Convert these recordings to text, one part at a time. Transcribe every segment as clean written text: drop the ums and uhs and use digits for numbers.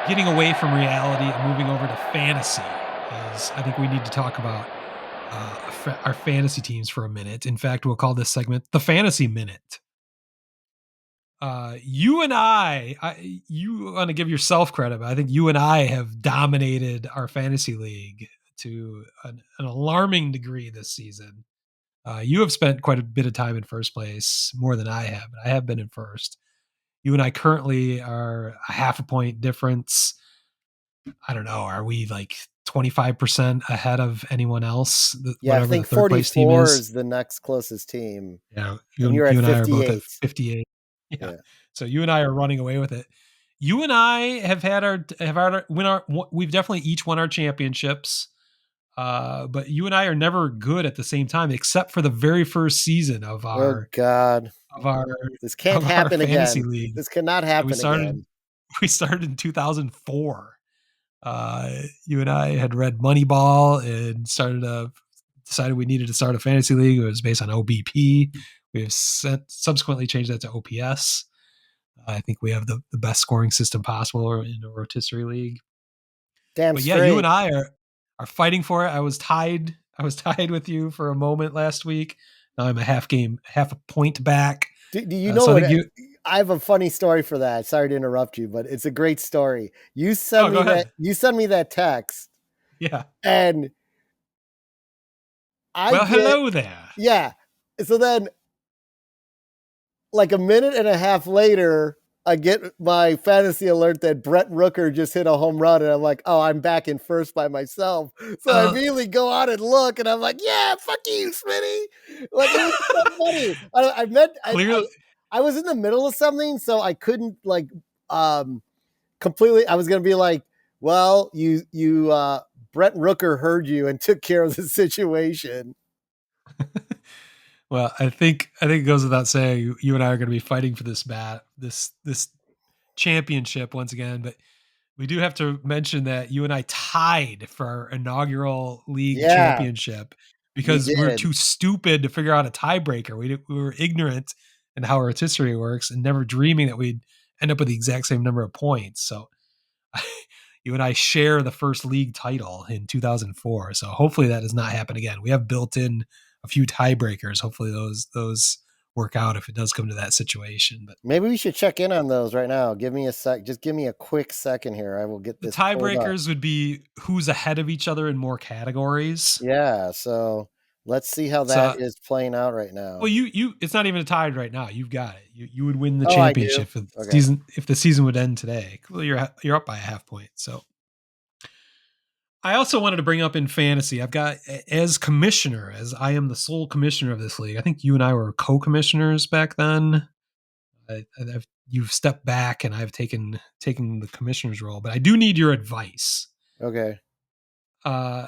getting away from reality and moving over to fantasy is I think we need to talk about our fantasy teams for a minute. In fact, we'll call this segment the Fantasy Minute. You and you want to give yourself credit, but I think you and I have dominated our fantasy league to an alarming degree this season. You have spent quite a bit of time in first place, more than I have, but I have been in first. You and I currently are a half a point difference. I don't know. Are we like 25% ahead of anyone else? Yeah, I Whatever the think third place team 44 is. is the next closest team. Yeah, And you're you at and I are both at 58. 58. Yeah. Yeah. So you and I are running away with it. You and I have had we've definitely each won our championships. But you and I are never good at the same time, except for the very first season Oh God. of our This can't of our happen fantasy again. league. This cannot And happen again. we started in 2004. You and I had read Moneyball and decided we needed to start a fantasy league. It was based on OBP. We have subsequently changed that to OPS. I think we have the best scoring system possible in a rotisserie league. Damn But yeah, you and straight. I are fighting for it. I was tied. I was tied with you for a moment last week. Now I'm half a point back. Do you know So I what? think you. I have a funny story for that. Sorry to interrupt you, but it's a great story. You Oh, send go me that. ahead. You send me that text, Yeah. and I Well, get hello there. yeah. So then, like a minute and a half later, I get my fantasy alert that Brett Rooker just hit a home run, and I'm like, oh, I'm back in first by myself. So I immediately go out and look, and I'm like, yeah, fuck you, Smitty. Like it was so funny. Clearly, I was in the middle of something, so I couldn't like completely. I was gonna be like, well, Brett Rooker heard you and took care of the situation. well, I think it goes without saying you and I are going to be fighting for this championship once again. But we do have to mention that you and I tied for our inaugural league Yeah, championship we because we're did. too stupid to figure out a tiebreaker. We were ignorant in how rotisserie works and never dreaming that we'd end up with the exact same number of points. So you and I share the first league title in 2004. So hopefully that does not happen again. We have built in a few tiebreakers. Hopefully those work out if it does come to that situation. But Maybe we should check in on those right now. Give me a sec. Just give me a quick second here. I will get the this pulled up. tiebreakers would be who's ahead of each other in more categories. Yeah. So let's see how that So is playing out right now. well, it's not even tied right now. You've got it. You would win the Oh, I do. championship Okay. if the season would end today. Well, you're up by a half point. So I also wanted to bring up in fantasy. I've got as commissioner, as I am the sole commissioner of this league. I think you and I were co-commissioners back then. You've stepped back, and I've taken the commissioner's role. But I do need your advice. Okay. Uh,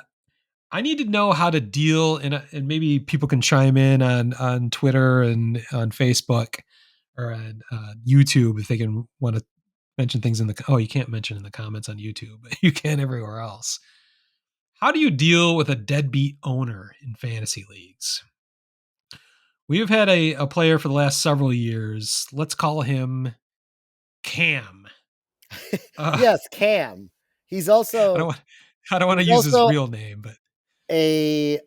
I need to know how to deal, and maybe people can chime in on Twitter and on Facebook or on YouTube if they can want to mention things in the. Oh, you can't mention in the comments on YouTube, but you can everywhere else. How do you deal with a deadbeat owner in fantasy leagues? We have had a player for the last several years. Let's call him Cam. Uh, Yes, Cam. He's I also don't want I don't want to he's use his also real name, but a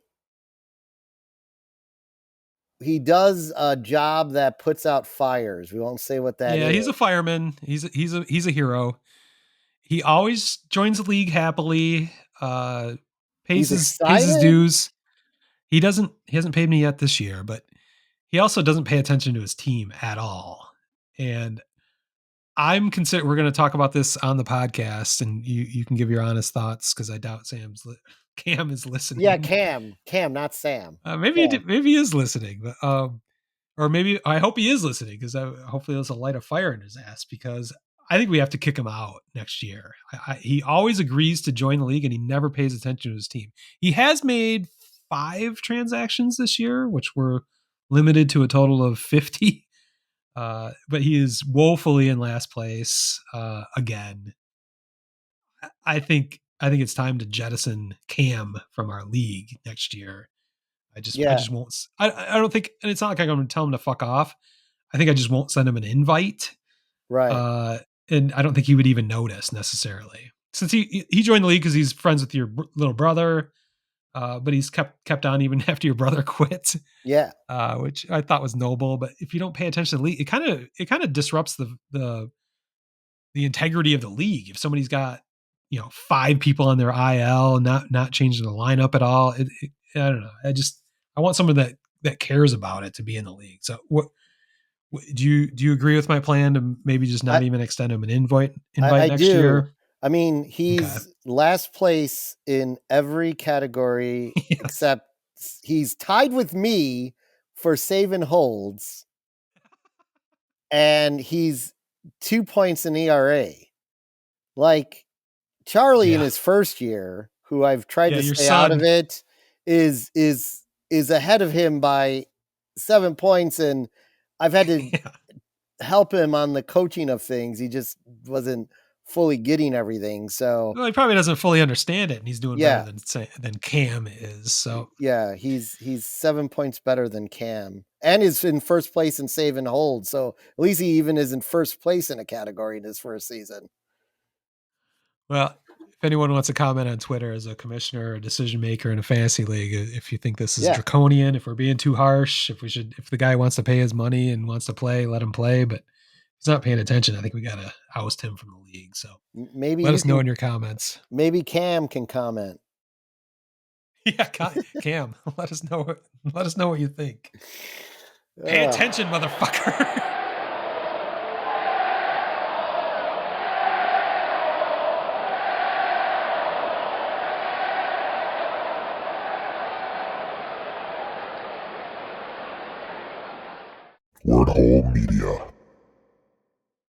he does a job that puts out fires. We won't say what that yeah, is. he's a fireman. He's a hero. He always joins the league happily. Pays He's his excited. dues. He hasn't paid me yet this year, but he also doesn't pay attention to his team at all. And we're going to talk about this on the podcast, and you can give your honest thoughts because I doubt Cam is Yeah, listening. Cam, not Sam. Maybe Cam. maybe he is listening, but or maybe I hope he is listening because hopefully there's a light of fire in his ass because I think we have to kick him out next year. He always agrees to join the league and he never pays attention to his team. He has made 5 transactions this year, which were limited to a total of 50. But he is woefully in last place again. I think it's time to jettison Cam from our league next year. I Yeah, just won't. I don't think, and it's not like I'm going to tell him to fuck off. I think I just won't send him an invite. right. Uh, and I don't think he would even notice necessarily since he joined the league because he's friends with your little brother. But he's kept on even after your brother quit, Yeah. which I thought was noble. But if you don't pay attention to the league, it kind of disrupts the integrity of the league. If somebody's got five people on their IL and not changing the lineup at all, I don't know. I want someone that cares about it to be in the league. So do you agree with my plan to maybe just I not even extend him an invite I next do. year? I mean, Okay. he's last place in every category Yes. except he's tied with me for save and holds, and he's 2 points in ERA. Like, Charlie in Yeah. his first year, who I've tried Yeah. to Your stay out of son. it, is is is ahead of him by 7 points, and I've had to Yeah. help him on the coaching of things. He just wasn't fully getting everything. So, Well, he probably doesn't fully understand it, and he's doing better yeah. than Cam is. So, Yeah, he's 7 points better than Cam and is in first place in save and hold. So, at least he even is in first place in a category in his first season. well, if anyone wants to comment on Twitter as a commissioner or a decision maker in a fantasy league, if you think this is Yeah. draconian, if we're being too harsh, if the guy wants to pay his money and wants to play, let him play. But if he's not paying attention, I think we gotta oust him from the league. So Maybe let you us know can in your comments. maybe Cam can comment. Yeah, Cam, let us know what you think. Pay Ugh. attention, motherfucker. Word Hole Media.